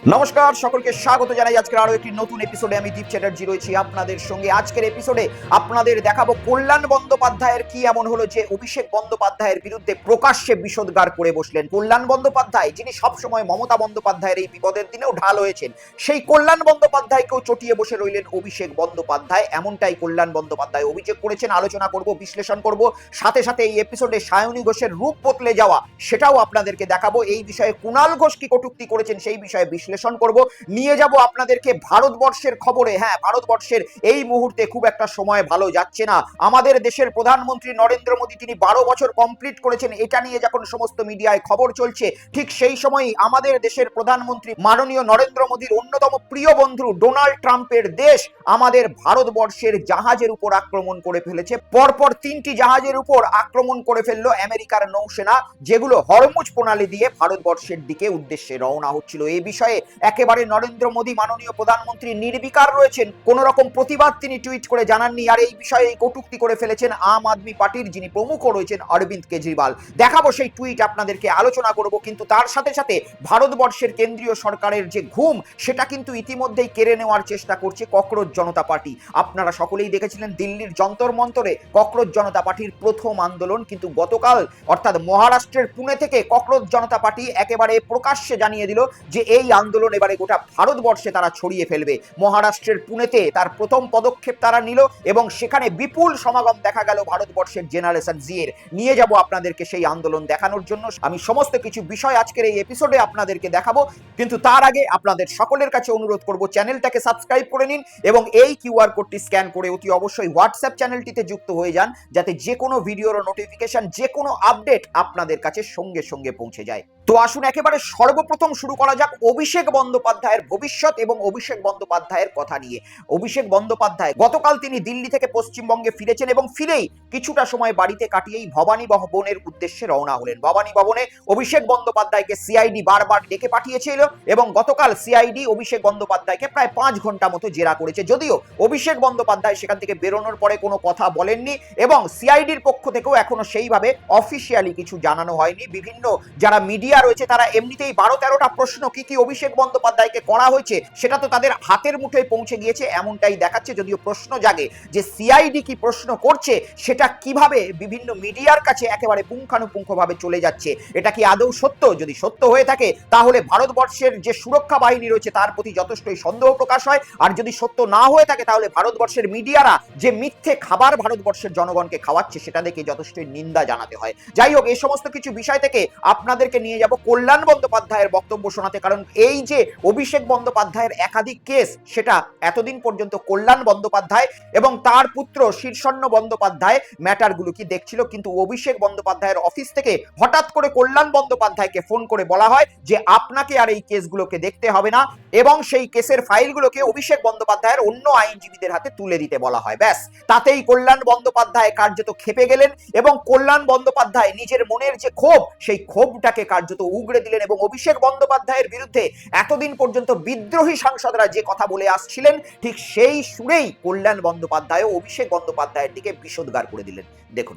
নমস্কার, সকলকে স্বাগত জানাই আজকের আরো একটি নতুন এপিসোডে। আমি দীপ চ্যাটার্জি রয়েছি আপনাদের সঙ্গে। আজকের এপিসোডে আপনাদের দেখাবো কল্যাণ বন্দ্যোপাধ্যায়ের কি এমন হলো যে অভিষেক বন্দ্যোপাধ্যায়ের বিরুদ্ধে প্রকাশ্যে বিষোদগার করে বসলেন। কল্যাণ বন্দ্যোপাধ্যায়, যিনি সবসময় মমতা বন্দ্যোপাধ্যায়ের এই বিপদের দিনেও ঢাল হয়েছেন, সেই কল্যাণ বন্দ্যোপাধ্যায়কেও চটিয়ে বসে রইলেন অভিষেক বন্দ্যোপাধ্যায়। এমনটাই কল্যাণ বন্দ্যোপাধ্যায় অভিযোগ করেছেন। আলোচনা করব, বিশ্লেষণ করব, সাথে সাথে এই এপিসোডে সায়নী ঘোষের রূপ বদলে যাওয়া সেটাও আপনাদেরকে দেখাবো। এই বিষয়ে কুণাল ঘোষ কি কটূক্তি করেছেন সেই বিষয়ে বিশ্লেষণ করব। নিয়ে যাব আপনাদেরকে ভারতবর্ষের খবরে। হ্যাঁ, ভারতবর্ষের এই মুহূর্তে খুব একটা সময় ভালো যাচ্ছে না। আমাদের দেশের প্রধানমন্ত্রী নরেন্দ্র মোদী, তিনি 12 বছর কমপ্লিট করেছেন, এটা নিয়ে যখন সমস্ত মিডিয়ায় খবর চলছে, ঠিক সেই সময়ই আমাদের দেশের প্রধানমন্ত্রী মাননীয় নরেন্দ্র মোদীর অন্যতম প্রিয় বন্ধু ডোনাল্ড ট্রাম্পের দেশ আমাদের ভারতবর্ষের জাহাজের উপর আক্রমণ করে ফেলেছে। পরপর 3টি জাহাজের উপর আক্রমণ করে ফেললো আমেরিকার নৌসেনা, যেগুলো হরমুজ প্রণালী দিয়ে ভারতবর্ষের দিকে উদ্দেশ্যে রওনা হচ্ছিল। এই বিষয়ে একেবারে নরেন্দ্র মোদী মাননীয় প্রধানমন্ত্রী নির্বিকার রয়েছেন, কোন রকম প্রতিবাদ তিনি টুইট করে জানাননি। আর এই বিষয়ে কটূক্তি করে ফেলেছেন আম আদমি পার্টির যিনি প্রমুখ রয়েছেন অরবিন্দ কেজরিওয়াল। দেখাবো সেই টুইট, আপনাদেরকে আলোচনা করব। কিন্তু তার সাথে সাথে ভারতবর্ষের কেন্দ্রীয় সরকারের যে ঘুম, সেটা কিন্তু ইতিমধ্যেই কেড়ে নেওয়ার চেষ্টা করছে ককরোচ জনতা পার্টি। আপনারা সকলেই দেখেছিলেন দিল্লির যন্তর মন্তরে ককরোচ জনতা পার্টির প্রথম আন্দোলন, কিন্তু গতকাল অর্থাৎ মহারাষ্ট্রের পুনে থেকে ককরোচ জনতা পার্টি একেবারে প্রকাশ্যে জানিয়ে দিল যে এই আন্দোলন এবারে গোটা ভারতবর্ষে তারা ছড়িয়ে ফেলবে। মহারাষ্ট্রের পুনেতে তার প্রথম পদক্ষেপ তারা নিল এবং সেখানে বিপুল সমাগম দেখা গেল ভারতবর্ষের জেনারেশন জি এর। নিয়ে যাব আপনাদেরকে সেই আন্দোলন দেখানোর জন্য। আমি সমস্ত কিছু বিষয় আজকের এই এপিসোডে আপনাদেরকে দেখাবো, কিন্তু তার আগে আপনাদের সকলের কাছে অনুরোধ করব চ্যানেলটাকে সাবস্ক্রাইব করে নিন এবং এই কিউআর কোডটি স্ক্যান করে অতি অবশ্যই হোয়াটসঅ্যাপ চ্যানেলটিতে যুক্ত হয়ে যান, যাতে যে কোনো ভিডিওর নোটিফিকেশন, যে কোনো আপডেট আপনাদের কাছে সঙ্গে সঙ্গে পৌঁছে যায়। তো আসুন একেবারে সর্বপ্রথম শুরু করা যাক অভিষেক বন্দ্যোপাধ্যায়ের ভবিষ্যৎ এবং অভিষেক বন্দ্যোপাধ্যায়ের কথা নিয়ে। অভিষেক বন্দ্যোপাধ্যায় গতকাল তিনি দিল্লি থেকে পশ্চিমবঙ্গে ফিরেছেন এবং ফিরেই কিছুটা সময় বাড়িতে কাটিয়েই ভবানী ভবনের উদ্দেশ্যে রওনা হলেন। ভবানী ভবনে অভিষেক বন্দ্যোপাধ্যায়কে সিআইডি বারবার ডেকে পাঠিয়েছিল এবং গতকাল সিআইডি অভিষেক বন্দ্যোপাধ্যায়কে প্রায় 5 ঘন্টা মতো জেরা করেছে। যদিও অভিষেক বন্দ্যোপাধ্যায় সেখান থেকে বেরোনোর পরে কোনো কথা বলেননি এবং সিআইডির পক্ষ থেকেও এখনো সেইভাবে অফিসিয়ালি কিছু জানানো হয়নি। বিভিন্ন যারা মিডিয়া রয়েছে তারা এমনিতেই 12-13টা প্রশ্ন কি অভিষেক বন্দ্যোপাধ্যায়কে করা হয়েছে সেটা তো তাদের হাতের মুঠোয় পৌঁছে গিয়েছে, এমনটাই দেখাচ্ছে। যদিও প্রশ্ন জাগে যে সিআইডি কি প্রশ্ন করছে সেটা কিভাবে বিভিন্ন মিডিয়ার কাছে একেবারে পুঙ্খানুপুঙ্খভাবে চলে যাচ্ছে, এটা কি আদৌ সত্য? যদি সত্য হয়ে থাকে তাহলে ভারতবর্ষের যে সুরক্ষা বাহিনী রয়েছে তার প্রতি যথেষ্টই সন্দেহ প্রকাশ হয়। আর যদি সত্য না হয়ে থাকে তাহলে ভারতবর্ষের মিডিয়ারা যে মিথ্যে খাবার ভারতবর্ষের জনগণকে খাওয়াচ্ছে সেটা দেখে যথেষ্টই নিন্দা জানাতে হয়। যাই হোক, এই সমস্ত কিছু বিষয় থেকে আপনাদেরকে নিয়ে যাব কল্যাণ বন্দ্যোপাধ্যায়ের বক্তব্য শোনাতে, কারণ এই যে অভিষেক বন্দ্যোপাধ্যায়ের একাধিক কেস, সেটা এতদিন পর্যন্ত কল্যাণ বন্দ্যোপাধ্যায় এবং তার পুত্র শীর্ষণ্য বন্দ্যোপাধ্যায় ম্যাটারগুলো কি দেখছিল, কিন্তু অভিষেক বন্দ্যোপাধ্যায়ের অফিস থেকে হঠাৎ করে কল্যাণ বন্দ্যোপাধ্যায়কে ফোন করে বলা হয় যে আপনাকে আর এই কেসগুলোকে দেখতে হবে না এবং সেই কেসের ফাইলগুলোকে অভিষেক বন্দ্যোপাধ্যায়ের অন্য আইনজীবীদের হাতে তুলে দিতে বলা হয়। ব্যাস, তাতেই কল্যাণ বন্দ্যোপাধ্যায় কার্যত খেপে গেলেন এবং কল্যাণ বন্দ্যোপাধ্যায় নিজের মনের যে ক্ষোভ, সেই ক্ষোভটাকে কার্যত উগড়ে দিলেন এবং অভিষেক বন্দ্যোপাধ্যায়ের বিরুদ্ধে এতদিন পর্যন্ত বিদ্রোহী সাংসদরা যে কথা বলে আসছিলেন, ঠিক সেই সুরেই কল্যাণ বন্দ্যোপাধ্যায় ও অভিষেক বন্দ্যোপাধ্যায়ের দিকে বিষোদগার করে দিলেন। দেখুন,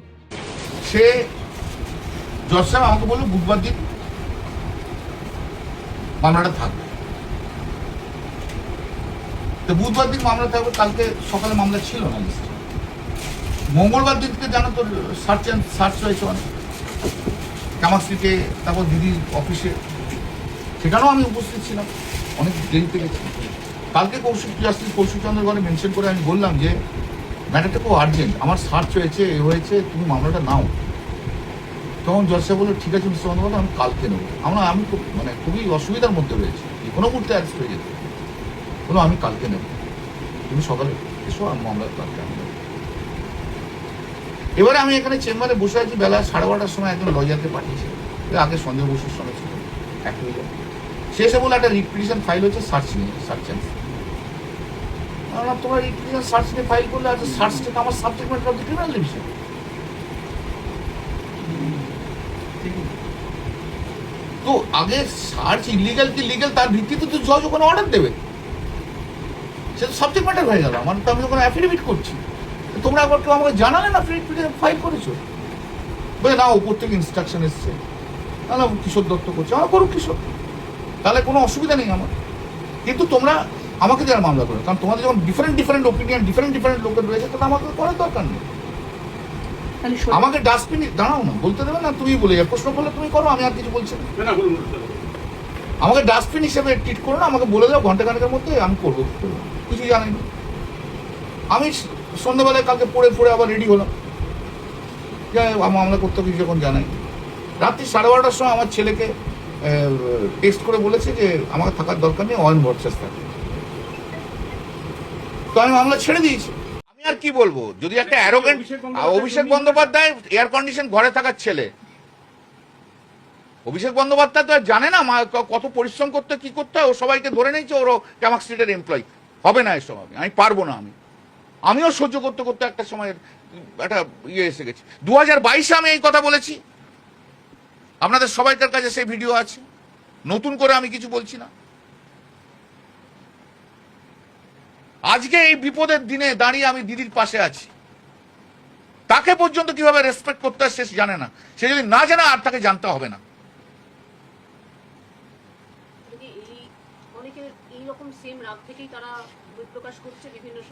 সে জজ সাহেব আমাকে বললো বুধবার দিন মামলাটা থাকবে। তো বুধবার দিন মামলা থাকবে, কালকে সকালে মামলা ছিল না লিস্টে। মঙ্গলবার দিন থেকে জানো তো সার্চ হয়েছে অনেক কামাশ্রীতে, তারপর দিদির অফিসে, সেখানেও আমি উপস্থিত ছিলাম, অনেক দেরিতে গেছি। কালকে কৌশিকচন্দ্র ঘরে মেনশন করে আমি বললাম যে ম্যাটারটা খুব আর্জেন্ট, আমার সার্চ হয়েছে, এ হয়েছে, তুমি মামলাটা নাও। তখন জজ সাহেব বললো ঠিক আছে মিস্টার বন্দ্যোপাধ্যায়, আমি কালকে নেবো। আমি খুবই অসুবিধার মধ্যে রয়েছি, যে কোনো মুহূর্তে অ্যারেস্ট হয়ে যেতে। বলো আমি কালকে নেবো, তুমি সকালে এসো, আর মামলা কালকে আমি নেবো। এবারে আমি এখানে চেম্বারে বসে আছি, বেলা 12:30টার সময় একজন লয়ারকে পাঠিয়েছি, আগে সঞ্জয় বসুর সঙ্গে ছিল এক লয়ার। শেষে বলে একটা রিপিটিশন ফাইল হচ্ছে সার্চ নিয়ে, সার্চ অ্যান্ড তোমার রিপিটিশন সার্চ নিয়ে ফাইল করলে আছে, সার্চ থেকে আমার subject matter of the criminal division. তো আগে সার্চ ইলিগাল কি লিগাল তার ভিত্তিতে তো জজ ওখানে অর্ডার দেবে, সে তো সাবজেক্ট ম্যাটার হয়ে গেল। আমার তো আমি ওখানে অ্যাফিডেভিট করছি, তোমরা একবার কেউ আমাকে জানালে না ফাইল করেছো? বলে না, উপর থেকে ইনস্ট্রাকশন এসছে, না কিশোর দত্ত করছে, আমার করুক কিশোর, তাহলে কোনো অসুবিধা নেই আমার। কিন্তু তোমরা আমাকে যারা মামলা করো, কারণ তোমাদের যখন ডিফারেন্ট ওপিনিয়ন ডিফারেন্ট লোকের রয়েছে, তাহলে আমাকে করার দরকার নেই। আমাকে ডাস্টবিনে দাঁড়াও না, বলতে দেবে না, তুমি বলে যাও, প্রশ্ন করলে তুমি করো, আমি আর কিছু বলছি না। আমাকে ডাস্টবিন হিসেবে ট্রিট করো না, আমাকে বলে দাও ঘন্টাখানেকের মধ্যে আমি করবো, কিছু জানি না। আমি সন্ধ্যাবেলায় কালকে পড়ে আবার রেডি হলাম, যাই মামলা করতে কিছু যখন জানাই। রাত্রি 12:30টার সময় আমার ছেলেকে টেক্সট করে বলেছে যে আমাকে থাকার দরকার নেই, অয়ন ভট্টাচার্য থাকে। তো আমি মামলা ছেড়ে দিয়েছি। আমি আর কি বলবো, যদি একটা arrogant Abhishek Bandyopadhyay air condition ঘরে থাকার ছেলে, অভিষেক বন্দ্যোপাধ্যায় তো আর জানে না কত পরিশ্রম করতে কি করতে হয়। ও সবাইকে ধরে নিয়েছে ওরও ক্যামাক স্ট্রিটের এমপ্লয়ি। হবে না এসব, আমি পারবো না। আমিও সহ্য করতে করতে একটা সময়ের একটা ইয়ে এসে গেছি। 2022-এ আমি এই কথা বলেছি, আপনাদের সবাইকার কাছে সেই ভিডিও আছে, নতুন করে আমি কিছু বলছি না। আজকে এই বিপদের দিনে দাঁড়িয়ে আমি দিদির পাশে আছি। তাকে পর্যন্ত কিভাবে রেসপেক্ট করতে হয় সে জানে না। সে যদি না জানে আর তাকে জানতে হবে না।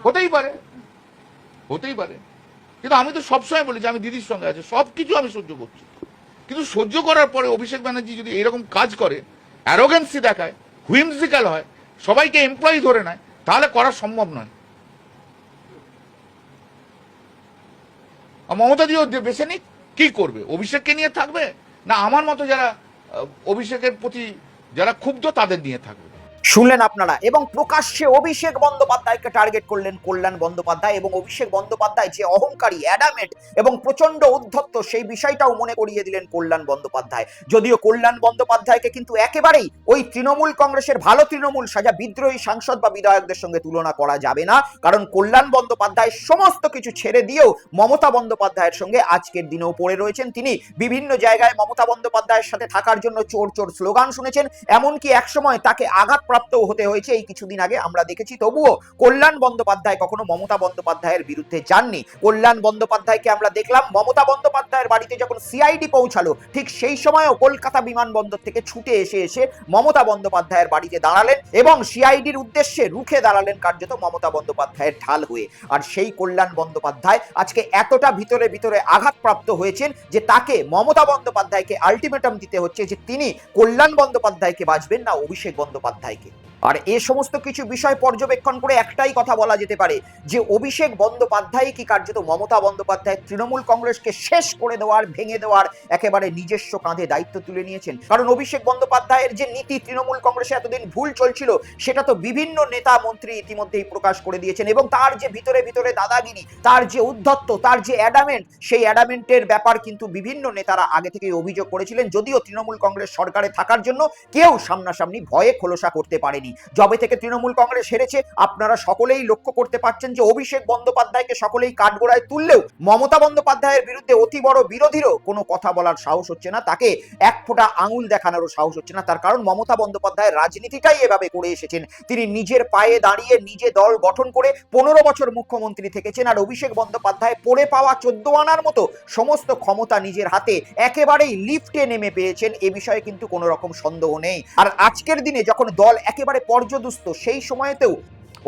হতেই পারে, কিন্তু আমি তো সবসময় বলি যে আমি দিদির সঙ্গে আছি, সবকিছু আমি সহ্য করছি। কিন্তু সহ্য করার পরে অভিষেক ব্যানার্জি যদি এরকম কাজ করে, অ্যারোগেন্সি দেখায়, হুইমজিক্যাল হয়, সবাইকে এমপ্লয়ি ধরে নেয়, তাহলে করা সম্ভব নয়। মমতাদিও বেছে নিক, কি করবে? অভিষেককে নিয়ে থাকবে না আমার মতো যারা অভিষেকের প্রতি যারা ক্ষুব্ধ তাদের নিয়ে থাকবে? শুনলেন আপনারা। এবং প্রকাশ্যে অভিষেক বন্দ্যোপাধ্যায়কে টার্গেট করলেন কল্যাণ বন্দ্যোপাধ্যায়। এবং অভিষেক বন্দ্যোপাধ্যায় যে অহংকারী, অ্যাডামেট এবং প্রচন্ড উদ্ধত্ত, সেই বিষয়টাও মনে করিয়ে দিলেন কল্যাণ বন্দ্যোপাধ্যায়। যদিও কল্যাণ বন্দ্যোপাধ্যায়কে কিন্তু একেবারেই ওই তৃণমূল কংগ্রেসের ভালো তৃণমূল সাজা বিদ্রোহী সাংসদ বা বিধায়কদের সঙ্গে তুলনা করা যাবে না, কারণ কল্যাণ বন্দ্যোপাধ্যায় সমস্ত কিছু ছেড়ে দিয়েও মমতা বন্দ্যোপাধ্যায়ের সঙ্গে আজকের দিনেও পড়ে রয়েছেন। তিনি বিভিন্ন জায়গায় মমতা বন্দ্যোপাধ্যায়ের সাথে থাকার জন্য চোর চোর স্লোগান শুনেছেন, এমনকি একসময় তাকে আঘাত প্রাপ্ত হতে হয়েছে এই কিছুদিন আগে আমরা দেখেছি। তবুও কল্যাণ বন্দ্যোপাধ্যায় কখনো মমতা বন্দ্যোপাধ্যায়ের বিরুদ্ধে যাননি। কল্যাণ বন্দ্যোপাধ্যায়কে আমরা দেখলাম মমতা বন্দ্যোপাধ্যায়ের বাড়িতে যখন সিআইডি পৌঁছালো, ঠিক সেই সময়ও কলকাতা বিমানবন্দর থেকে ছুটে এসে মমতা বন্দ্যোপাধ্যায়ের বাড়িতে দাঁড়ালেন এবং সিআইডির উদ্দেশ্যে রুখে দাঁড়ালেন কার্যত মমতা বন্দ্যোপাধ্যায়ের ঢাল হয়ে। আর সেই কল্যাণ বন্দ্যোপাধ্যায় আজকে এতটা ভিতরে ভিতরে আঘাতপ্রাপ্ত হয়েছেন যে তাকে মমতা বন্দ্যোপাধ্যায়কে আলটিমেটাম দিতে হচ্ছে যে তিনি কল্যাণ বন্দ্যোপাধ্যায়কে বাঁচবেন না অভিষেক বন্দ্যোপাধ্যায়কে। আর এ সমস্ত কিছু বিষয় পর্যবেক্ষণ করে একটাই কথা বলা যেতে পারে যে অভিষেক বন্দ্যোপাধ্যায় কি কার্যত মমতা বন্দ্যোপাধ্যায় তৃণমূল কংগ্রেসকে শেষ করে দেওয়ার, ভেঙে দেওয়ার একেবারে নিজস্ব কাঁধে দায়িত্ব তুলে নিয়েছেন। কারণ অভিষেক বন্দ্যোপাধ্যায়ের যে নীতি তৃণমূল কংগ্রেসে এতদিন ভুল চলছিল, সেটা তো বিভিন্ন নেতা মন্ত্রী ইতিমধ্যেই প্রকাশ করে দিয়েছেন। এবং তার যে ভিতরে ভিতরে দাদাগিরি, তার যে উদ্ধত্ত, তার যে অ্যাডামেন্ট, সেই অ্যাডামেন্টের ব্যাপার কিন্তু বিভিন্ন নেতারা আগে থেকেই অভিযোগ করেছিলেন। যদিও তৃণমূল কংগ্রেস সরকারে থাকার জন্য কেউ সামনাসামনি ভয়ে খোলসা করতে পারেনি। যবে থেকে তৃণমূল কংগ্রেস হেরেছে, আপনারা সকলেই লক্ষ্য করতে পারছেন যে অভিষেক বন্দ্যোপাধ্যায়কে সকলেই কাঠগড়ায় তুললেও মমতা বন্দ্যোপাধ্যায়ের বিরুদ্ধে অতি বড় বিরোধীরও কোনো কথা বলার সাহস হচ্ছে না, তাকে এক ফোঁটা আঙুল দেখানোরও সাহস হচ্ছে না। তার কারণ মমতা বন্দ্যোপাধ্যায়ের রাজনীতিটাই এভাবে করে এসেছেন। তিনি নিজের পায়ে দাঁড়িয়ে নিজে দল গঠন করে 15 বছর মুখ্যমন্ত্রী থেকেছেন। আর অভিষেক বন্দ্যোপাধ্যায় পড়ে পাওয়া 14 আনার মতো সমস্ত ক্ষমতা নিজের হাতে একেবারেই লিফটে নেমে পেয়েছেন, এ বিষয়ে কিন্তু কোনো রকম সন্দেহ নেই। আর আজকের দিনে যখন দল একেবারে পর্যদুস্ত, সেই সময়তেও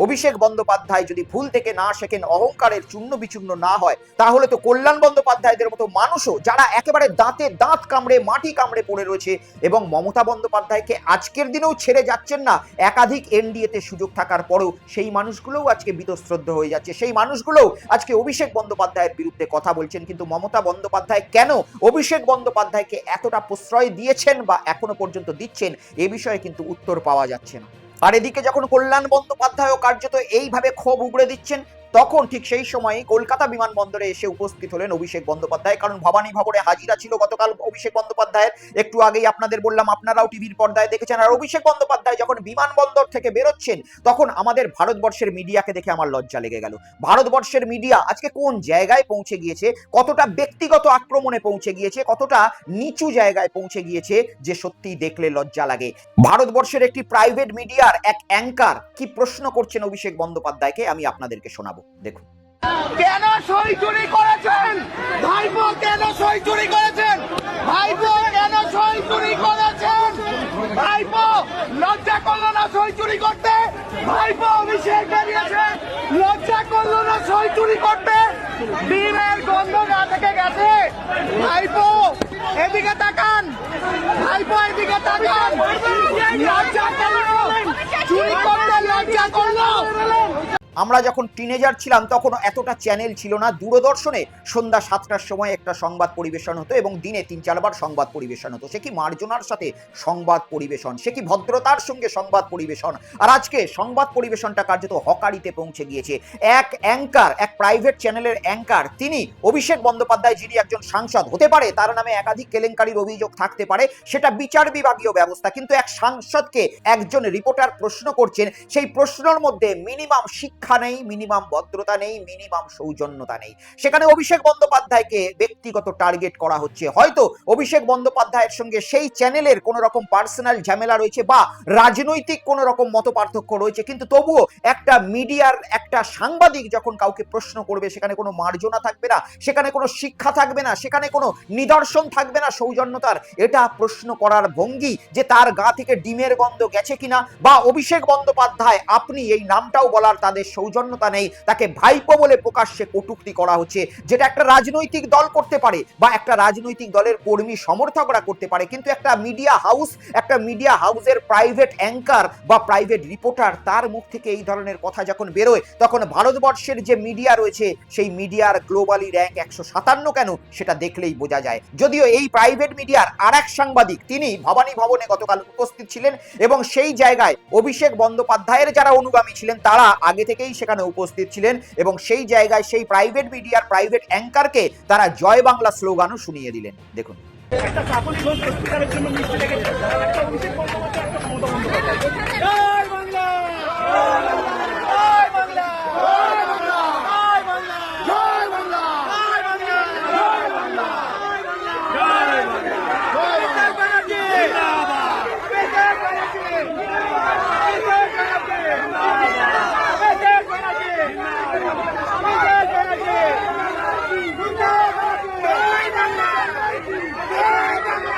অভিষেক বন্দ্যোপাধ্যায় যদি ভুল থেকে না শেখেন, অহংকারের চূর্ণ বিচূর্ণ না হয়, তাহলে তো কল্যাণ বন্দ্যোপাধ্যায়দের মতো মানুষও যারা একেবারে দাঁতে দাঁত কামড়ে মাটি কামড়ে পড়ে রয়েছে এবং মমতা বন্দ্যোপাধ্যায়কে আজকের দিনেও ছেড়ে যাচ্ছেন না, একাধিক এনডিএতে সুযোগ থাকার পরেও সেই মানুষগুলোও আজকে বীতশ্রদ্ধ হয়ে যাচ্ছে। সেই মানুষগুলোও আজকে অভিষেক বন্দ্যোপাধ্যায়ের বিরুদ্ধে কথা বলছেন। কিন্তু মমতা বন্দ্যোপাধ্যায় কেন অভিষেক বন্দ্যোপাধ্যায়কে এতটা প্রশ্রয় দিয়েছেন বা এখনো পর্যন্ত দিচ্ছেন, এ বিষয়ে কিন্তু উত্তর পাওয়া যাচ্ছে না। আর এদিকে যখন কল্যাণ বন্দ্যোপাধ্যায় কার্যত এইভাবে ক্ষোভ উগড়ে দিচ্ছেন, তখন ঠিক সেই সময় কলকাতা বিমানবন্দরে এসে উপস্থিত হলেন অভিষেক বন্দ্যোপাধ্যায়। কারণ ভবানী ভবনে হাজিরা ছিল গতকাল অভিষেক বন্দ্যোপাধ্যায়ের, একটু আগেই আপনাদের বললাম, আপনারাও টিভির পর্দায় দেখেছেন। আর অভিষেক বন্দ্যোপাধ্যায় যখন বিমানবন্দর থেকে বেরোচ্ছেন, তখন আমাদের ভারতবর্ষের মিডিয়াকে দেখে আমার লজ্জা লেগে গেল। ভারতবর্ষের মিডিয়া আজকে কোন জায়গায় পৌঁছে গিয়েছে, কতটা ব্যক্তিগত আক্রমণে পৌঁছে গিয়েছে, কতটা নিচু জায়গায় পৌঁছে গিয়েছে, যে সত্যিই দেখলে লজ্জা লাগে। ভারতবর্ষের একটি প্রাইভেট মিডিয়ার এক অ্যাঙ্কার কি প্রশ্ন করছেন অভিষেক বন্দ্যোপাধ্যায়কে, আমি আপনাদেরকে শোনাবো, দেখুন। কেন সই চুরি করেছেন ভাইপো? কেন সই চুরি করেছেন ভাইপো? কেন সই চুরি করেছেন ভাইপো? লজ্জা করলো না সই চুরি করতে? ভাইপো অভিষেক বেরিয়েছে, লজ্জা করলো না সই চুরি করতে? ডিমের গন্ধ গা থেকে গেছে। ভাইপো এদিকে তাকান, ভাইপো এদিকে তাকান, লজ্জা করলো, চুরি করতে লজ্জা করলো। আমরা যখন টিনেজার ছিলাম তখন এতটা চ্যানেল ছিল না। দূরদর্শনে সন্ধ্যা 7টার সময় একটা সংবাদ পরিবেশন হতো এবং দিনে 3-4 বার সংবাদ পরিবেশন হতো। সে কি মার্জনার সাথে সংবাদ পরিবেশন, সে কি ভদ্রতার সঙ্গে সংবাদ পরিবেশন। আর আজকে সংবাদ পরিবেশনটা কার্যত হকারিতে পৌঁছে গিয়েছে। এক অ্যাঙ্কার, এক প্রাইভেট চ্যানেলের অ্যাঙ্কার, তিনি অভিষেক বন্দ্যোপাধ্যায় যিনি একজন সাংসদ, হতে পারে তার নামে একাধিক কেলেঙ্কারির অভিযোগ থাকতে পারে, সেটা বিচার বিভাগীয় ব্যবস্থা, কিন্তু এক সাংসদকে একজন রিপোর্টার প্রশ্ন করছেন, সেই প্রশ্নের মধ্যে মিনিমাম শিক্ষা নেই, মিনিমাম ভদ্রতা নেই, মিনিমাম সৌজন্যতা নেই। সেখানে অভিষেক বন্দ্যোপাধ্যায়কে ব্যক্তিগত টার্গেট করা হচ্ছে। হয়তো অভিষেক বন্দ্যোপাধ্যায়ের সঙ্গে সেই চ্যানেলের কোনো রকম পার্সোনাল ঝামেলা রয়েছে বা রাজনৈতিক কোনো রকম মতপার্থক্য রয়েছে, কিন্তু তবুও একটা মিডিয়ার একটা সাংবাদিক যখন কাউকে প্রশ্ন করবে, সেখানে কোনো মার্জনা থাকবে না, সেখানে কোনো শিক্ষা থাকবে না, সেখানে কোনো নিদর্শন থাকবে না সৌজন্যতার। এটা প্রশ্ন করার ভঙ্গি যে তার গা থেকে ডিমের গন্ধ গেছে কিনা, বা অভিষেক বন্দ্যোপাধ্যায় আপনি এই নামটাও বলার তাদের সৌজন্যতা নেই, তাকে ভাইপো বলে প্রকাশ্যে কটূক্তি করা হচ্ছে, যেটা একটা রাজনৈতিক দল করতে পারে বা একটা রাজনৈতিক দলের কর্মী সমর্থকরা করতে পারে, কিন্তু একটা মিডিয়া হাউস, একটা মিডিয়া হাউসের প্রাইভেট অ্যাঙ্কার বা প্রাইভেট রিপোর্টার, তার মুখ থেকে এই ধরনের কথা যখন বেরোয়, তখন ভারতবর্ষের যে মিডিয়া রয়েছে সেই মিডিয়ার গ্লোবালি র্যাঙ্ক 157 কেন সেটা দেখলেই বোঝা যায়। যদিও এই প্রাইভেট মিডিয়ার আর এক সাংবাদিক তিনি ভবানী ভবনে গতকাল উপস্থিত ছিলেন এবং সেই জায়গায় অভিষেক বন্দ্যোপাধ্যায়ের যারা অনুগামী ছিলেন তারা আগে থেকেই সেখানে উপস্থিত ছিলেন এবং সেই জায়গায় সেই প্রাইভেট মিডিয়ার প্রাইভেট অ্যাঙ্কারকে তারা জয় বাংলা স্লোগানও শুনিয়ে দিলেন। দেখুন। জয় বাংলা, জয় বাংলা, জয় বাংলা, জয় বাংলা, জয় বাংলা, জয় বাংলা, জয় বাংলা, জয় ব্যানার্জি জিন্দাবাদ, অভিষেক ব্যানার্জি জিন্দাবাদ, অভিষেক ব্যানার্জি জিন্দাবাদ, অভিষেক ব্যানার্জি জিন্দাবাদ, অভিষেক ব্যানার্জি জিন্দাবাদ, জয় বাংলা, জয় বাংলা।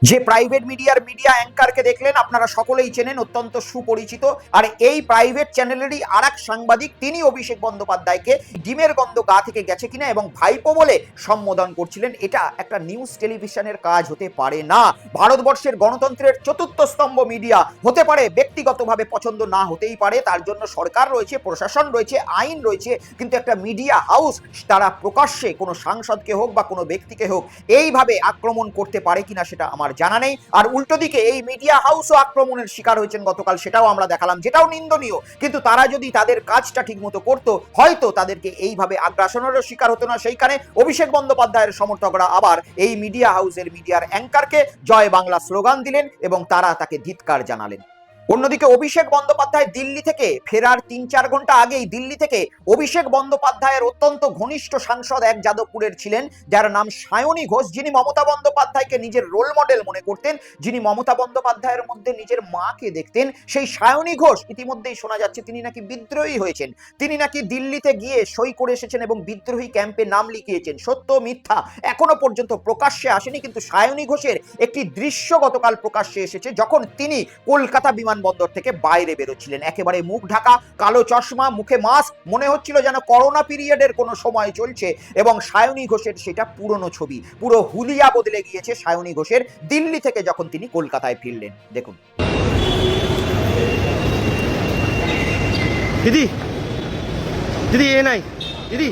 যে প্রাইভেট মিডিয়ার মিডিয়া অ্যাঙ্কারকে দেখলেন আপনারা সকলেই চেনেন, অত্যন্ত সুপরিচিত। আর এই প্রাইভেট চ্যানেলেরই আর এক সাংবাদিক, তিনি অভিষেক বন্দ্যোপাধ্যায়কে ডিমের গন্ধ গা থেকে গেছে কিনা এবং ভাইপো বলে সম্বোধন করছিলেন। এটা একটা নিউজ টেলিভিশনের কাজ হতে পারে না। ভারতবর্ষের গণতন্ত্রের চতুর্থ স্তম্ভ মিডিয়া হতে পারে, ব্যক্তিগতভাবে পছন্দ না হতেই পারে, তার জন্য সরকার রয়েছে, প্রশাসন রয়েছে, আইন রয়েছে, কিন্তু একটা মিডিয়া হাউস তারা প্রকাশ্যে কোনো সাংসদকে হোক বা কোনো ব্যক্তিকে হোক এইভাবে আক্রমণ করতে পারে কিনা সেটা আমার জানা নেই। আর উল্টো দিকে এই মিডিয়া হাউসও আক্রমণের শিকার হয়েছেন গতকাল, সেটাও আমরা দেখালাম, যেটাও নিন্দনীয়। কিন্তু তারা যদি তাদের কাজটা ঠিকমতো করতো, হয়তো তাদেরকে এইভাবে আগ্রাসনেরও শিকার হতো না। সেইখানে অভিষেক বন্দ্যোপাধ্যায়ের সমর্থকরা আবার এই মিডিয়া হাউসের মিডিয়ার অ্যাঙ্কারকে জয় বাংলা স্লোগান দিলেন এবং তারা তাকে ধিক্কার জানালেন। অন্যদিকে অভিষেক বন্দ্যোপাধ্যায় দিল্লি থেকে ফেরার 3-4 ঘন্টা আগেই দিল্লি থেকে অভিষেক বন্দ্যোপাধ্যায়ের অত্যন্ত ঘনিষ্ঠ সাংসদ এক যাদবপুরের ছিলেন, যার নাম সায়নী ঘোষ, যিনি মমতা বন্দ্যোপাধ্যায়কে নিজের রোল মডেল মনে করতেন, যিনি মমতা বন্দ্যোপাধ্যায়ের মধ্যে নিজের মাকে দেখতেন। সেই সায়নী ঘোষ ইতিমধ্যেই শোনা যাচ্ছে তিনি নাকি বিদ্রোহী হয়েছেন, তিনি নাকি দিল্লিতে গিয়ে সই করে এসেছেন এবং বিদ্রোহী ক্যাম্পে নাম লিখিয়েছেন। সত্য মিথ্যা এখনো পর্যন্ত প্রকাশ্যে আসেনি, কিন্তু সায়নী ঘোষের একটি দৃশ্য গতকাল প্রকাশ্যে এসেছে যখন তিনি কলকাতা বিমানবন্দর থেকে বাইরে বেরোচ্ছিলেন, একেবারে মুখ ঢাকা, কালো চশমা, মুখে মাস্ক, মনে হচ্ছিল যেন করোনা পিরিয়ডের কোনো সময় চলছে। এবং সায়নী ঘোষের সেটা পুরনো ছবি, পুরো হুলিয়া বদলে গিয়েছে সায়নী ঘোষের দিল্লি থেকে যখন তিনি কলকাতায় ফিরলেন। দেখুন। দিদি দিদি এ নাই দিদি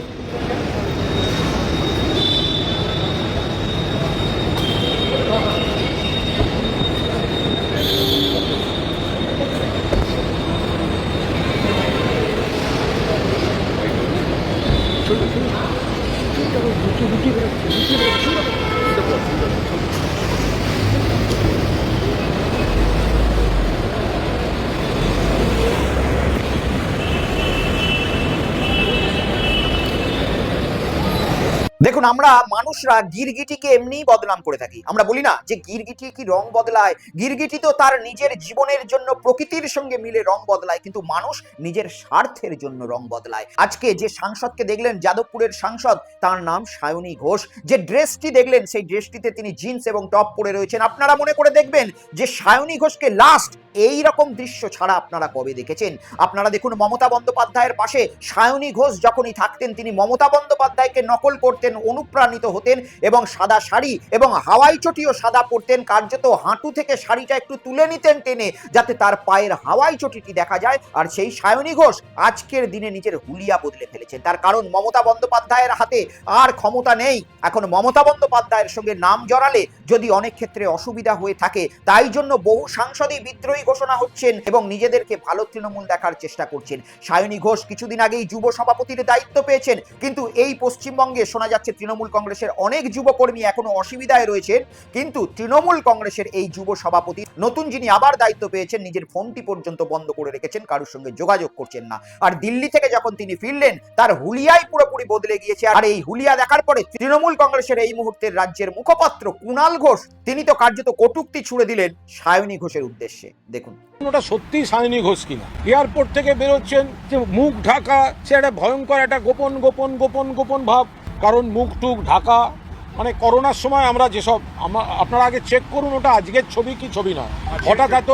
দেখুন, আমরা মানুষরা গিরগিটিকে এমনিই বদনাম করে থাকি। আমরা বলি না যে গিরগিটি কি রং বদলায়, গিরগিটি তো তার নিজের জীবনের জন্য প্রকৃতির সঙ্গে মিলে রং বদলায়, কিন্তু মানুষ নিজের স্বার্থের জন্য রং বদলায়। আজকে যে সাংসদকে দেখলেন, যাদবপুরের সাংসদ, তার নাম সায়নী ঘোষ। যে ড্রেসটি দেখলেন, সেই ড্রেসটিতে তিনি জিন্স এবং টপ পরে রয়েছেন। আপনারা মনে করে দেখবেন যে সায়নী ঘোষকে লাস্ট এই রকম দৃশ্য ছাড়া আপনারা কবে দেখেছেন? আপনারা দেখুন, মমতা বন্দ্যোপাধ্যায়ের পাশে সায়নী ঘোষ যখনই থাকতেন, তিনি মমতা বন্দ্যোপাধ্যায়কে নকল করতেন, অনুপ্রাণিত হতেন এবং সাদা শাড়ি এবং হাওয়াই চটিও সাদা পরতেন। কার্যত হাঁটু থেকে শাড়িটা একটু তুলে নিতেন টেনে, যাতে তার পায়ের হাওয়াই চটিটি দেখা যায়। আর সেই সায়নী ঘোষ আজকের দিনে নিজের হুলিয়া বদলে ফেলেছেন। তার কারণ, মমতা বন্দ্যোপাধ্যায়ের হাতে আর ক্ষমতা নেই। এখন মমতা বন্দ্যোপাধ্যায়ের সঙ্গে নাম জড়ালে যদি অনেক ক্ষেত্রে অসুবিধা হয়ে থাকে, তাই জন্য বহু সাংসদই বিদ্রোহী ঘোষণা হচ্ছেন এবং নিজেদেরকে ভালো তৃণমূল দেখার চেষ্টা করছেন। সায়নী ঘোষ কিছুদিন আগেই যুব সভাপতির দায়িত্ব পেয়েছেন, কিন্তু এই পশ্চিমবঙ্গে শোনা যাচ্ছে তৃণমূল কংগ্রেসের অনেক যুবকর্মী এখনো অসুবিধায় রয়েছেন। কিন্তু তৃণমূল কংগ্রেসের এই যুব সভাপতি নতুন যিনি আবার দায়িত্ব পেয়েছেন, নিজের ফোনটি পর্যন্ত বন্ধ করে রেখেছেন, কারোর সঙ্গে যোগাযোগ করছেন না। আর দিল্লি থেকে যখন তিনি ফিরলেন, তার হুলিয়াই পুরোপুরি বদলে গিয়েছে। আর এই হুলিয়া দেখার পরে তৃণমূল কংগ্রেসের এই মুহূর্তের রাজ্যের মুখপাত্র কুণাল ঘোষ, তিনি তো কার্যত কটূক্তি ছুড়ে দিলেন সায়নী ঘোষের উদ্দেশ্যে। দেখুন, ওটা সত্যি সায়নী ঘোষ কিনা। এয়ারপোর্ট থেকে বেরোচ্ছেন যে মুখ ঢাকা, সে একটা ভয়ঙ্কর একটা গোপন গোপন গোপন গোপন ভাব। কারণ মুখ টুক ঢাকা, মানে করোনার সময় আমরা যেসব আপনারা আগে চেক করুন ওটা আজকের ছবি কি ছবি নয়। হঠাৎ এত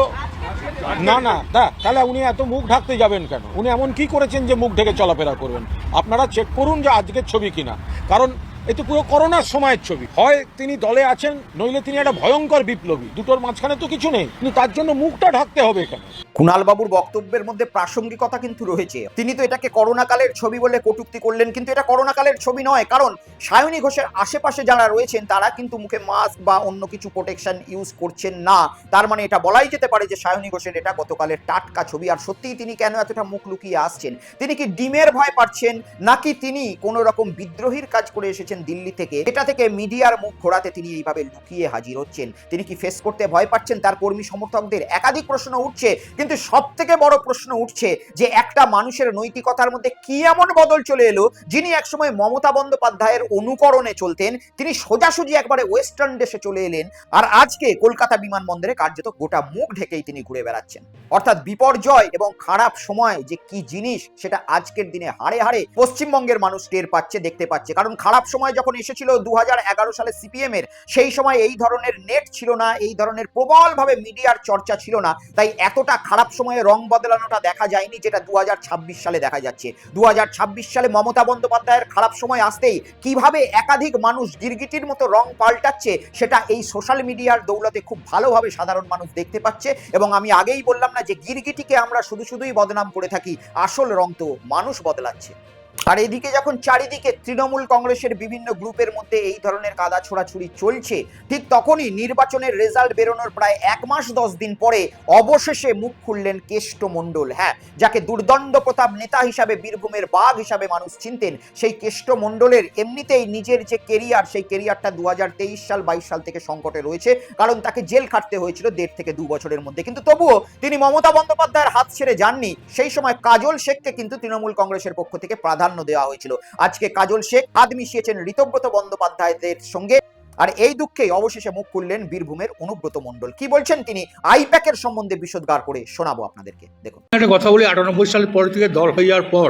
না তাহলে উনি এত মুখ ঢাকতে যাবেন কেন? উনি এমন কি করেছেন যে মুখ ঢেকে চলাফেরা করবেন? আপনারা চেক করুন যে আজকের ছবি কিনা। কারণ এ তো পুরো করোনার সময়ের ছবি। হয় তিনি দলে আছেন, নইলে তিনি একটা ভয়ঙ্কর বিপ্লবী। দুটোর মাঝখানে তো কিছু নেই, কিন্তু তার জন্য মুখটা ঢাকতে হবে কেন? কুণাল বাবুর বক্তব্যের মধ্যে প্রাসঙ্গিকতা কিন্তু রয়েছে। তিনি তো এটাকে করোনা কালের ছবি বলে কটূক্তি করলেন, কিন্তু এটা করোনা কালের ছবি নয়। কারণ সায়নী ঘোষের আশেপাশে যারা রয়েছেন, তারা কিন্তু মুখে মাস্ক বা অন্য কিছু প্রোটেকশন ইউজ করছেন না। তার মানে এটা বলাই যেতে পারে যে সায়নী ঘোষের এটা গতকালের টাটকা ছবি। আর সত্যিই তিনি কেন এতটা মুখ লুকিয়ে আসছেন? তিনি কি ডিমের ভয় পাচ্ছেন, নাকি তিনি কোনো রকম বিদ্রোহীর কাজ করে এসেছেন দিল্লি থেকে? এটা থেকে মিডিয়ার মুখ ঘোরাতে তিনি এইভাবে লুকিয়ে হাজির হচ্ছেন। তিনি কি ফেস করতে ভয় পাচ্ছেন তার কর্মী সমর্থকদের? একাধিক প্রশ্ন উঠছে, কিন্তু সব থেকে বড় প্রশ্ন উঠছে যে একটা মানুষের নৈতিকতার মধ্যে কি এমন বদল চলে এলো, যিনি একসময় মমতা বন্দ্যোপাধ্যায়ের অনুকরণে চলতেন, তিনি সোজাসুজি একবারে ওয়েস্টার্ন দেশে চলে এলেন। আর আজকে কলকাতা বিমানবন্দরে কার্যত গোটা মুখ ঢেকেই তিনি ঘুরে বেড়াচ্ছেন। অর্থাৎ বিপর্যয় এবং খারাপ সময় যে কি জিনিস, সেটা আজকের দিনে হাড়ে হাড়ে পশ্চিমবঙ্গের মানুষ টের পাচ্ছে, দেখতে পাচ্ছে। কারণ খারাপ সময় যখন এসেছিল 2011 সালে সিপিএম এর, সেই সময় এই ধরনের নেট ছিল না, এই ধরনের প্রবলভাবে মিডিয়ার চর্চা ছিল না, তাই এতটা খারাপ সময়ে রং বদলানোটা দেখা যায়নি, যেটা 2026 সালে দেখা যাচ্ছে। 2026 সালে মমতা বন্দ্যোপাধ্যায়ের খারাপ সময় আসতেই কিভাবে একাধিক মানুষ গিরগিটির মতো রং পাল্টাচ্ছে, সেটা এই সোশ্যাল মিডিয়ার দৌলতে খুব ভালোভাবে সাধারণ মানুষ দেখতে পাচ্ছে। এবং আমি আগেই বললাম না যে গিরগিটিকে আমরা শুধুই বদনাম করে থাকি, আসল রং তো মানুষ বদলাচ্ছে। আর এদিকে যখন চারিদিকে তৃণমূল কংগ্রেসের বিভিন্ন গ্রুপের মধ্যে এই ধরনের কাদা ছোড়াছুড়ি চলছে, ঠিক তখনই নির্বাচনের রেজাল্ট বেরোনোর প্রায় 1 মাস 10 দিন পরে অবশেষে মুখ খুললেন কেষ্ট মণ্ডল। হ্যাঁ, যাকে দুর্দণ্ড প্রতাপ নেতা হিসাবে, বীরভূমের বাঘ হিসাবে মানুষ চিনতেন, সেই কেষ্ট মণ্ডলের এমনিতেই নিজের যে কেরিয়ার, সেই কেরিয়ারটা 2023 সাল 22 সাল থেকে সংকটে রয়েছে। কারণ তাকে জেল খাটতে হয়েছিল 1.5 থেকে 2 বছরের মধ্যে। কিন্তু তবুও তিনি মমতা বন্দ্যোপাধ্যায়ের হাত ছেড়ে যাননি। সেই সময় কাজল শেখকে কিন্তু তৃণমূল কংগ্রেসের পক্ষ থেকে প্রাধান্য দেওয়া হয়েছিল। আজকে কাজল শেখ হাত মিশিয়েছেন ঋতব্রত বন্দ্যোপাধ্যায়দের সঙ্গে। আর এই দুঃখেই অবশেষে মুখ খুললেন বীরভূমের অনুব্রত মণ্ডল। কি বলছেন তিনি আইপ্যাকের সম্বন্ধে বিশদগার করে শোনাবো আপনাদেরকে। দেখুন, একটা কথা বলি, 98 সালের পর থেকে দল হয়ে যাওয়ার পর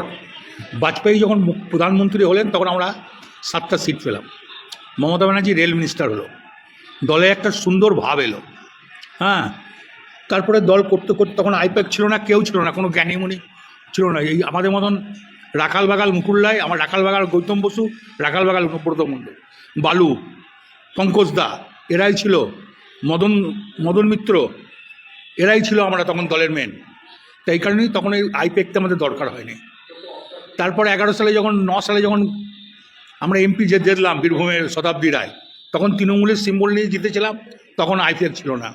বাজপেয়ী যখন প্রধানমন্ত্রী হলেন, তখন আমরা 7টা সিট পেলাম। মমতা ব্যানার্জি রেল মিনিস্টার হলো, দলে একটা সুন্দর ভাব এলো। হ্যাঁ, তারপরে দল করতে করতে তখন আইপ্যাক ছিল না, কেউ ছিল না, কোনো জ্ঞানীমণি ছিল না। এই আমাদের মতন রাখাল বাগাল মুকুল্লাই, আমার রাখাল বাগাল গৌতম বসু, রাখাল বাগাল অনুব্রত মণ্ডল, বালু, পঙ্কজ দা, এরাই ছিল, মদন মিত্র, এরাই ছিল আমরা তখন দলের মেন। তো এই কারণেই তখন এই আইপ্যাকটা আমাদের দরকার হয়নি। তারপর 9 সালে যখন আমরা এমপি যে জিতলাম বীরভূমের শতাব্দী রায়, তখন তৃণমূলের সিম্বল নিয়ে জিতেছিলাম, তখন আইপ্যাক ছিল না।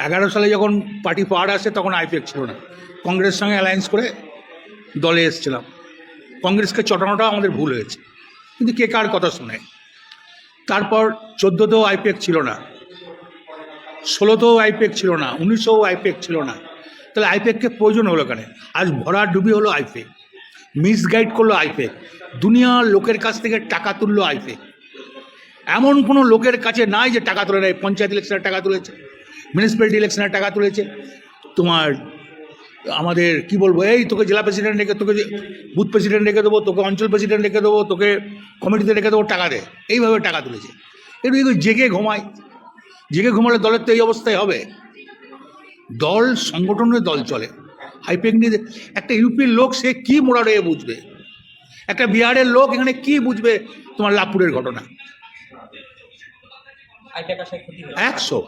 11 সালে যখন পার্টি পাওয়ার আসে, তখন আইপ্যাক ছিল না। কংগ্রেসের সঙ্গে অ্যালায়েন্স করে দলে এসেছিলাম। কংগ্রেসকে চটানোটা আমাদের ভুল হয়েছে, কিন্তু কে কার কথা শুনে। তারপর 14তেও আইপ্যাক ছিল না, 16তেও আইপ্যাক ছিল না, 1900ও আইপ্যাক ছিল না। তাহলে আইপ্যাককে প্রয়োজন হলো কেন? আজ ভরা ডুবি হলো আইপ্যাক। মিসগাইড করলো আইপেক, দুনিয়ার লোকের কাছ থেকে টাকা তুললো আইপেক। এমন কোনো লোকের কাছে নাই যে টাকা তুলে নেয়। পঞ্চায়েত ইলেকশনের টাকা তুলেছে, মিউনিসিপ্যালিটি ইলেকশনের টাকা তুলেছে, তোমার আমাদের কি বলবো, এই তোকে জেলা প্রেসিডেন্ট রেখে, তোকে বুথ প্রেসিডেন্ট রেখে দেবো, তোকে অঞ্চল প্রেসিডেন্ট রেখে দেবো, তোকে কমিটিতে রেখে দেবো, টাকা দে, এইভাবে টাকা তুলেছে। একটু জেগে ঘুমায়, জেগে ঘুমালে দলের তো এই অবস্থায় হবে। দল সংগঠনের দল চলে। আইপেক নিয়ে একটা ইউপির লোক সে কি মোড়ারে বুঝবে, একটা বিহারের লোক এখানে কি বুঝবে তোমার লাভপুরের ঘটনা। 100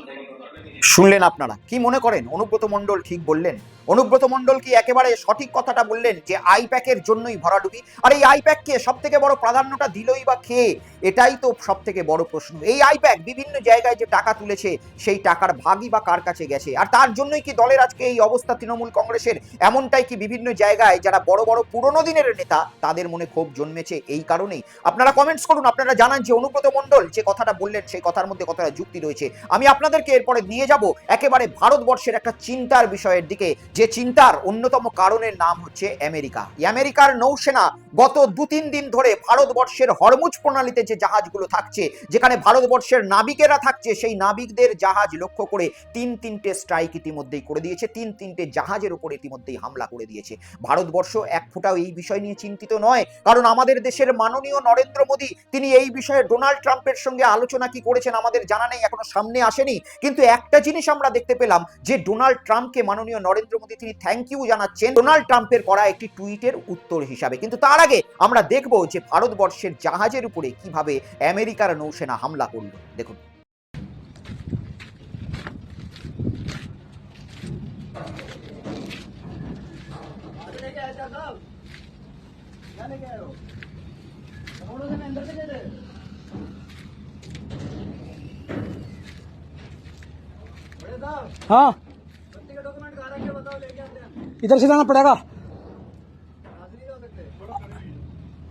শুনলেন আপনারা, কি মনে করেন অনুব্রত মণ্ডল ঠিক বললেন? অনুব্রত মণ্ডল কি একেবারে সঠিক কথাটা বললেন যে আইপ্যাকের জন্যই ভরাডুবি? আর এই আইপ্যাককে সব থেকে বড় প্রাধান্যটা দিলই বা খেয়ে, এটাই তো সব থেকে বড় প্রশ্ন। এই আইপ্যাক বিভিন্ন জায়গায় যে টাকা তুলেছে সেই টাকার ভাগই বা কার কাছে গেছে? আর তার জন্যই কি দলের আজকে এই অবস্থা তৃণমূল কংগ্রেসের? এমনটাই কি বিভিন্ন জায়গায় যারা বড় বড় পুরনো দিনের নেতা তাদের মনে ক্ষোভ জন্মেছে এই কারণেই? আপনারা কমেন্টস করুন, আপনারা জানান যে অনুব্রত মণ্ডল যে কথাটা বললেন সেই কথার মধ্যে কতটা যুক্তি রয়েছে। আমি আপনাদেরকে এরপরে নিয়ে যাব একেবারে ভারতবর্ষের একটা চিন্তার বিষয়ের দিকে, যে চিন্তার অন্যতম কারণের নাম হচ্ছে আমেরিকা। আমেরিকার নৌসেনা গত 2-3 দিন ধরে ভারতবর্ষের হরমুজ প্রণালীতে যে জাহাজগুলো থাকছে, যেখানে ভারতবর্ষের নাবিকেরা থাকছে, সেই নাবিকদের জাহাজ লক্ষ্য করে 3-3টে স্ট্রাইক ইতিমধ্যেই করে দিয়েছে, 3-3টে জাহাজের উপর ইতিমধ্যেই হামলা করে দিয়েছে। ভারতবর্ষ এক ফোঁটাও এই বিষয় নিয়ে চিন্তিত নয়, কারণ আমাদের দেশের মাননীয় নরেন্দ্র মোদী তিনি এই বিষয়ে ডোনাল্ড ট্রাম্পের সঙ্গে আলোচনা কি করেছেন আমাদের জানা নেই, এখনো সামনে আসেনি। কিন্তু একটা জিনিস আমরা দেখতে পেলাম যে ডোনাল্ড ট্রাম্পকে মাননীয় নরেন্দ্র মোদী তিনি থ্যাংক ইউ জানাচ্ছেন ডোনাল্ড ট্রাম্পের করা একটি টুইটের উত্তর হিসাবে। কিন্তু তার আগে আমরা দেখব যে ভারতবর্ষের জাহাজের উপরে কিভাবে আমেরিকার নৌসেনা হামলা করলো। দেখুন। हाँ इधर से जाना पड़ेगा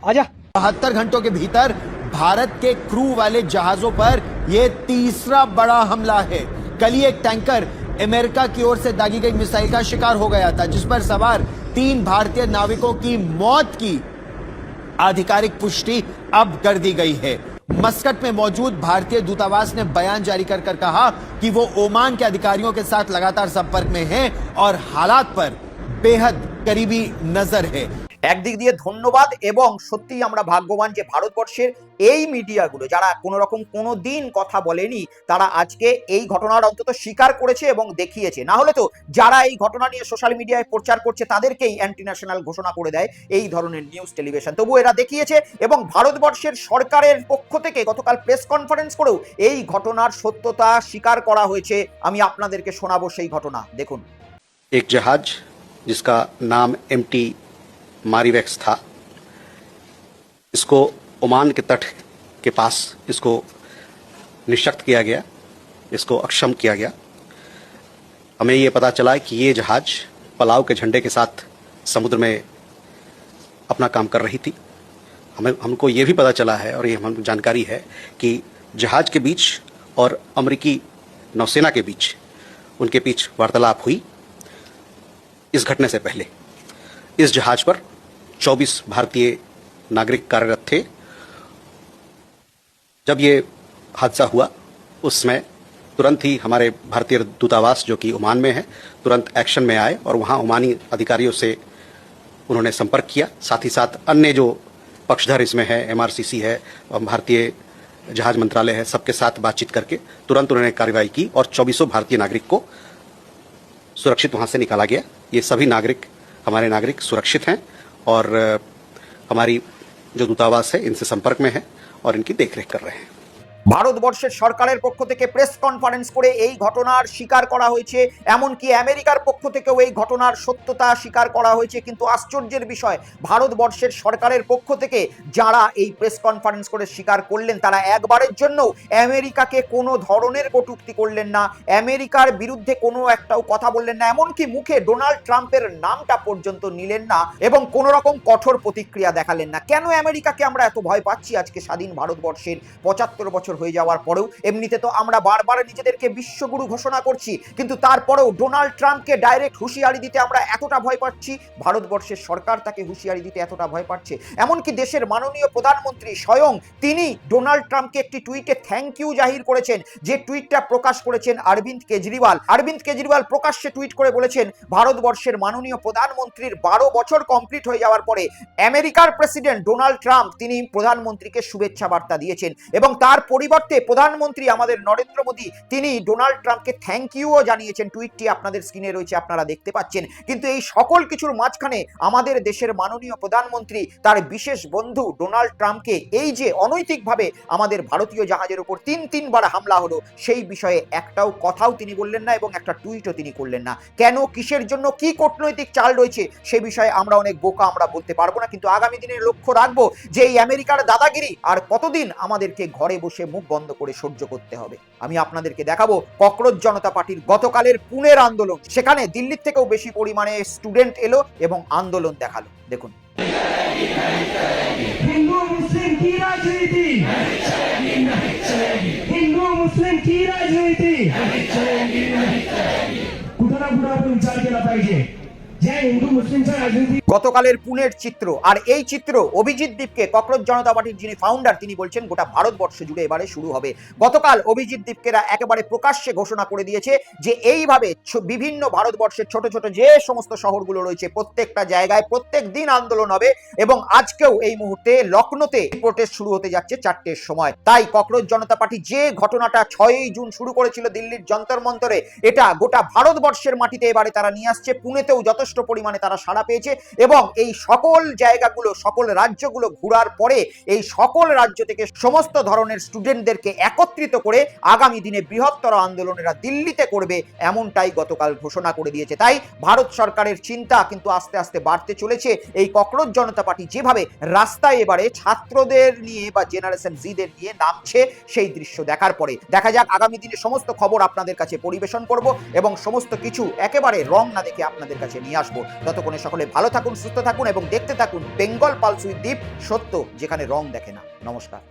आजा। 72 घंटों के भीतर भारत के क्रू वाले जहाजों पर यह तीसरा बड़ा हमला है। कल ही एक टैंकर अमेरिका की ओर से दागी गई मिसाइल का शिकार हो गया था, जिस पर सवार 3 भारतीय नाविकों की मौत की आधिकारिक पुष्टि अब कर दी गई है। मस्कट में मौजूद भारतीय दूतावास ने बयान जारी कर कहा कि वो ओमान के अधिकारियों के साथ लगातार संपर्क में हैं और हालात पर बेहद करीबी नजर है। একদিক দিয়ে ধন্যবাদ, এবং সত্যি আমরা ভাগ্যবান যে ভারতবর্ষের এই মিডিয়াগুলো যারা কোনো রকম কোনো দিন কথা বলেনি, তারা আজকে এই ঘটনার অন্তত স্বীকার করেছে এবং দেখিয়েছে। না হলে তো যারা এই ঘটনা নিয়ে সোশ্যাল মিডিয়ায় প্রচার করছে তাদেরকেই অ্যান্টি ন্যাশনাল ঘোষণা করে দেয় এই ধরনের নিউজ টেলিভিশন। তবু এরা দেখিয়েছে, এবং ভারতবর্ষের সরকারের পক্ষ থেকে গতকাল প্রেস কনফারেন্স করেও এই ঘটনার সত্যতা স্বীকার করা হয়েছে। আমি আপনাদেরকে শোনাবো সেই ঘটনা, দেখুন। एक जहाज जिसका नाम MT मारीवेक्स था, इसको ओमान के तट के पास इसको निशक्त किया गया, इसको अक्षम किया गया। हमें ये पता चला कि ये जहाज पलाव के झंडे के साथ समुद्र में अपना काम कर रही थी। हमको ये भी पता चला है और ये हम जानकारी है कि जहाज के बीच और अमेरिकी नौसेना के बीच उनके बीच वार्तालाप हुई। इस घटने से पहले इस जहाज पर 24 भारतीय नागरिक कार्यरत थे। जब ये हादसा हुआ उस समय तुरंत ही हमारे भारतीय दूतावास जो कि ओमान में है तुरंत एक्शन में आए और वहाँ ओमानी अधिकारियों से उन्होंने संपर्क किया। साथ ही साथ अन्य जो पक्षधर इसमें है, MRCC है, भारतीय जहाज मंत्रालय है, सबके साथ बातचीत करके तुरंत उन्होंने कार्रवाई की और 24 भारतीय नागरिक को सुरक्षित वहाँ से निकाला गया। ये सभी नागरिक हमारे नागरिक सुरक्षित हैं और हमारी जो दूतावास है इनसे संपर्क में है और इनकी देखरेख कर रहे हैं। ভারতবর্ষের সরকারের পক্ষ থেকে প্রেস কনফারেন্স করে এই ঘটনার স্বীকার করা হয়েছে, এমনকি আমেরিকার পক্ষ থেকেও এই ঘটনার সত্যতা স্বীকার করা হয়েছে। কিন্তু আশ্চর্যের বিষয়, ভারতবর্ষের সরকারের পক্ষ থেকে যারা এই প্রেস কনফারেন্স করে স্বীকার করলেন তারা একবারের জন্য আমেরিকাকে কোনো ধরনের কটূক্তি করলেন না, আমেরিকার বিরুদ্ধে কোনো একটাও কথা বললেন না, এমনকি মুখে ডোনাল্ড ট্রাম্পের নামটা পর্যন্ত নিলেন না এবং কোনো রকম কঠোর প্রতিক্রিয়া দেখালেন না। কেন আমেরিকাকে আমরা এত ভয় পাচ্ছি আজকে স্বাধীন ভারতবর্ষের 75 বছর বছর হয়ে যাওয়ার পরেও, এমনিতে তো আমরা বারবার নিজেদেরকে বিশ্বগুরু ঘোষণা করছি, কিন্তু তারপরেও ডোনাল্ড ট্রাম্পকে ডাইরেক্ট হুঁশিয়ারি দিতে আমরা এতটা ভয় পাচ্ছি, ভারতবর্ষের সরকার তাকে হুঁশিয়ারি দিতে এতটা ভয় পাচ্ছে। এমনকি দেশের মাননীয় প্রধানমন্ত্রী স্বয়ং তিনি ডোনাল্ড ট্রাম্পকে একটি টুইটে থ্যাংক ইউ জাহির করেছেন, যে টুইটটা প্রকাশ করেছেন অরবিন্দ কেজরিওয়াল। অরবিন্দ কেজরিওয়াল প্রকাশ্যে টুইট করে বলেছেন, ভারতবর্ষের মাননীয় প্রধানমন্ত্রীর 12 বছর কমপ্লিট হয়ে যাওয়ার পরে আমেরিকার প্রেসিডেন্ট ডোনাল্ড ট্রাম্প তিনি প্রধানমন্ত্রীকে শুভেচ্ছা বার্তা দিয়েছেন, এবং তার পরিবর্তে প্রধানমন্ত্রী আমাদের নরেন্দ্র মোদী তিনি ডোনাল্ড ট্রাম্পকে থ্যাংক ইউও জানিয়েছেন। টুইটটি আপনাদের স্ক্রিনে রয়েছে, আপনারা দেখতে পাচ্ছেন। কিন্তু এই সকল কিছুর মাঝখানে আমাদের দেশের মাননীয় প্রধানমন্ত্রী তার বিশেষ বন্ধু ডোনাল্ড ট্রাম্পকে এই যে অনৈতিকভাবে আমাদের ভারতীয় জাহাজের উপর তিনবার হামলা হলো, সেই বিষয়ে একটাও কথাও তিনি বললেন না এবং একটা টুইটও তিনি করলেন না। কেন, কিসের জন্য, কি কূটনৈতিক চাল রয়েছে সে বিষয়ে আমরা অনেক বোকা, আমরা বলতে পারবো না। কিন্তু আগামী দিনে লক্ষ্য রাখবো যে এই আমেরিকার দাদাগিরি আর কতদিন আমাদেরকে ঘরে বসে মুখ বন্ধ করে সহ্য করতে হবে। আমি আপনাদেরকে দেখাবো ককরোচ জনতা পার্টির গতকালের পুনের আন্দোলন, সেখানে দিল্লির থেকেও বেশি পরিমাণে স্টুডেন্ট এলো এবং আন্দোলন দেখালো। দেখুন। হিন্দু মুসলিম কি রাজনীতি, হিন্দু मुस्लिम की राजनीती कुठं ना कुठं आपण विचार केला पाहिजे। ज्या हिंदू मुस्लिमच्या राजनीती গতকালের পুনের চিত্র, আর এই চিত্র অভিজিৎ দীপকে, ককরোচ জনতা পার্টির যিনি ফাউন্ডার, তিনি বলছেন গোটা ভারতবর্ষ জুড়ে এবারে শুরু হবে। গতকাল অভিজিৎ দীপকেরা একেবারে প্রকাশ্যে ঘোষণা করে দিয়েছে যে এইভাবে বিভিন্ন ভারতবর্ষের ছোট ছোট যে সমস্ত শহরগুলো রয়েছে প্রত্যেকটা জায়গায় প্রত্যেক দিন আন্দোলন হবে, এবং আজকেও এই মুহূর্তে লখনৌতে প্রোটেস্ট শুরু হতে যাচ্ছে 4টের সময়। তাই ককরোচ জনতা পার্টি যে ঘটনাটা 6ই জুন শুরু করেছিল দিল্লির যন্তর মন্তরে, এটা গোটা ভারতবর্ষের মাটিতে এবারে তারা নিয়ে আসছে। পুনেতেও যথেষ্ট পরিমাণে তারা সাড়া পেয়েছে, এবং এই সকল জায়গাগুলো, সকল রাজ্যগুলো ঘোরার পরে এই সকল রাজ্য থেকে সমস্ত ধরনের স্টুডেন্টদেরকে একত্রিত করে আগামী দিনে বৃহত্তর আন্দোলনেরা দিল্লিতে করবে, এমনটাই গতকাল ঘোষণা করে দিয়েছে। তাই ভারত সরকারের চিন্তা কিন্তু আস্তে আস্তে বাড়তে চলেছে। এই ককরোচ জনতা পার্টি যেভাবে রাস্তায় এবারে ছাত্রদের নিয়ে বা জেনারেশন জিদের নিয়ে নামছে, সেই দৃশ্য দেখার পরে দেখা যাক আগামী দিনে সমস্ত খবর আপনাদের কাছে পরিবেশন করব এবং সমস্ত কিছু একেবারে রং না দেখে আপনাদের কাছে নিয়ে আসবো। ততক্ষণে সকলে ভালো থাকুন, সুস্থ থাকুন এবং দেখতে থাকুন বেঙ্গল পালস উইথ দীপ, সত্য যেখানে রং দেখে না। নমস্কার।